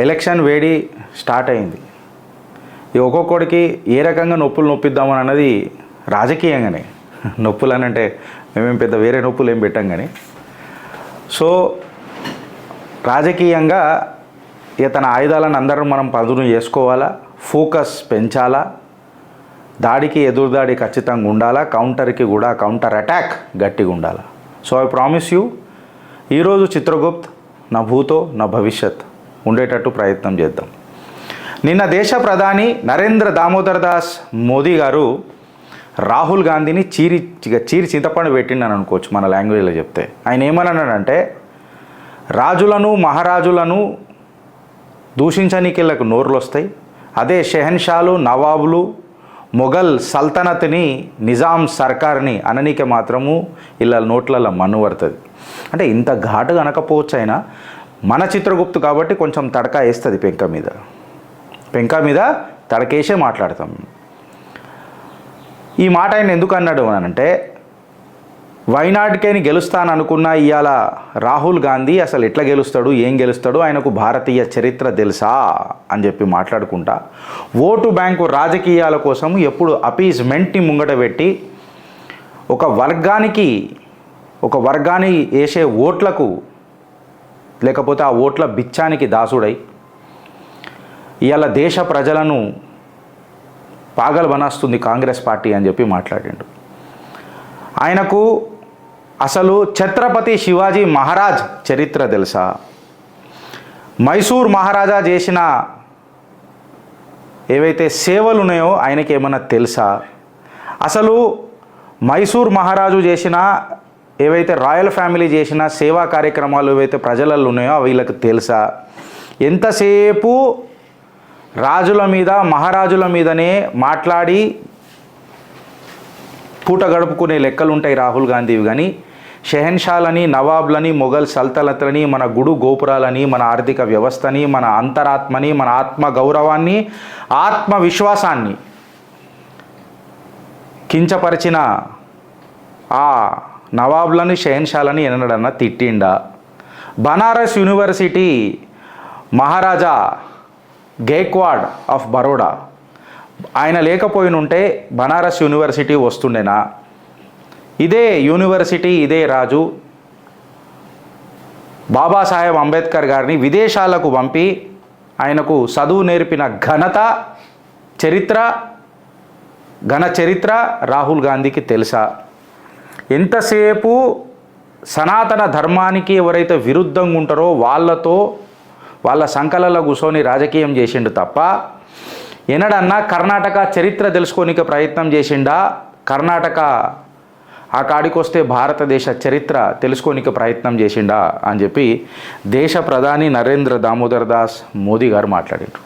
Election వేడి start అయింది. ఈ ఒక్కొక్కడికి ఏ రకంగా నొప్పులు నొప్పిద్దామని అన్నది రాజకీయంగానే. నొప్పులు అని అంటే మేమేం పెద్ద వేరే నొప్పులు ఏం పెట్టాం కానీ, సో రాజకీయంగా ఇక తన ఆయుధాలను అందరం మనం పదును చేసుకోవాలా, ఫోకస్ పెంచాలా, దాడికి ఎదురుదాడి ఖచ్చితంగా ఉండాలా, కౌంటర్కి కూడా కౌంటర్ అటాక్ గట్టిగా ఉండాలా. సో ఐ ప్రామిస్ యూ, ఈరోజు చిత్రగుప్త్ నా భూతో నా భవిష్యత్ ఉండేటట్టు ప్రయత్నం చేద్దాం. నిన్న దేశ ప్రధాని నరేంద్ర దామోదర్ దాస్ మోదీ గారు రాహుల్ గాంధీని చీరి చింతపండు పెట్టిండని అనుకోవచ్చు మన లాంగ్వేజ్లో చెప్తే. ఆయన ఏమన్నాడంటే, రాజులను మహారాజులను దూషించనీకిళ్ళకు నోర్లు వస్తాయి, అదే షెహన్షాలు నవాబులు మొఘల్ సల్తనత్ని నిజాం సర్కార్ని అననీకే మాత్రము ఇలా నోట్లలో మన్ను పడుతుంది. అంటే ఇంత ఘాటుగా అనకపోవచ్చు, అయినా మన చిత్రగుప్తు కాబట్టి కొంచెం తడక వేస్తుంది, పెంక మీద తడకేసే మాట్లాడతాం. ఈ మాట ఆయన ఎందుకు అన్నాడు అని అంటే, వైనాడ్కేని గెలుస్తాననుకున్న ఇవాళ రాహుల్ గాంధీ అసలు ఎట్లా గెలుస్తాడు, ఏం గెలుస్తాడు, ఆయనకు భారతీయ చరిత్ర తెలుసా అని చెప్పి మాట్లాడుకుంటా ఓటు బ్యాంకు రాజకీయాల కోసం ఎప్పుడు అపీజ్మెంట్ని ముంగట పెట్టి ఒక వర్గాన్ని వేసే ఓట్లకు, లేకపోతే ఆ ఓట్ల బిచ్చానికి దాసుడై ఇవాళ దేశ ప్రజలను పాగలు బనాస్తుంది కాంగ్రెస్ పార్టీ అని చెప్పి మాట్లాడిండు. ఆయనకు అసలు ఛత్రపతి శివాజీ మహారాజ్ చరిత్ర తెలుసా, మైసూర్ మహారాజా చేసిన ఏవైతే సేవలు ఉన్నాయో ఆయనకి ఏమన్నా తెలుసా, అసలు మైసూర్ మహారాజు చేసిన ఏవైతే రాయల్ ఫ్యామిలీ చేసిన సేవా కార్యక్రమాలు ఏవైతే ప్రజలలో ఉన్నాయో వీళ్ళకి తెలుసా. ఎంతసేపు రాజుల మీద మహారాజుల మీదనే మాట్లాడి పూట గడుపుకునే లెక్కలు ఉంటాయి రాహుల్ గాంధీవి, కానీ షెహన్షాలని నవాబ్లని మొఘల్ సల్తనత్లని మన గుడు గోపురాలని మన ఆర్థిక వ్యవస్థని మన అంతరాత్మని మన ఆత్మ గౌరవాన్ని ఆత్మవిశ్వాసాన్ని కించపరిచిన ఆ నవాబ్లని షెహన్షాలని ఎన్నడన్నా తిట్టిండా? బనారస్ యూనివర్సిటీ మహారాజా గైక్వాడ్ ఆఫ్ బరోడా ఆయన లేకపోయినుంటే బనారస్ యూనివర్సిటీ వస్తుండేనా? ఇదే యూనివర్సిటీ ఇదే రాజు బాబాసాహెబ్ అంబేద్కర్ గారిని విదేశాలకు పంపి ఆయనకు చదువు నేర్పిన ఘన చరిత్ర రాహుల్ గాంధీకి తెలుసా? ఎంతసేపు సనాతన ధర్మానికి ఎవరైతే విరుద్ధంగా ఉంటారో వాళ్ళ సంకలలో కూర్చొని రాజకీయం చేసిండు తప్ప ఎన్నడన్నా కర్ణాటక చరిత్ర తెలుసుకోనికే ప్రయత్నం చేసిండా? కర్ణాటక ఆ కాడికి వస్తే భారతదేశ చరిత్ర తెలుసుకోనికే ప్రయత్నం చేసిండా అని చెప్పి దేశ ప్రధాని నరేంద్ర దామోదర్ దాస్ మోదీ గారు మాట్లాడారు.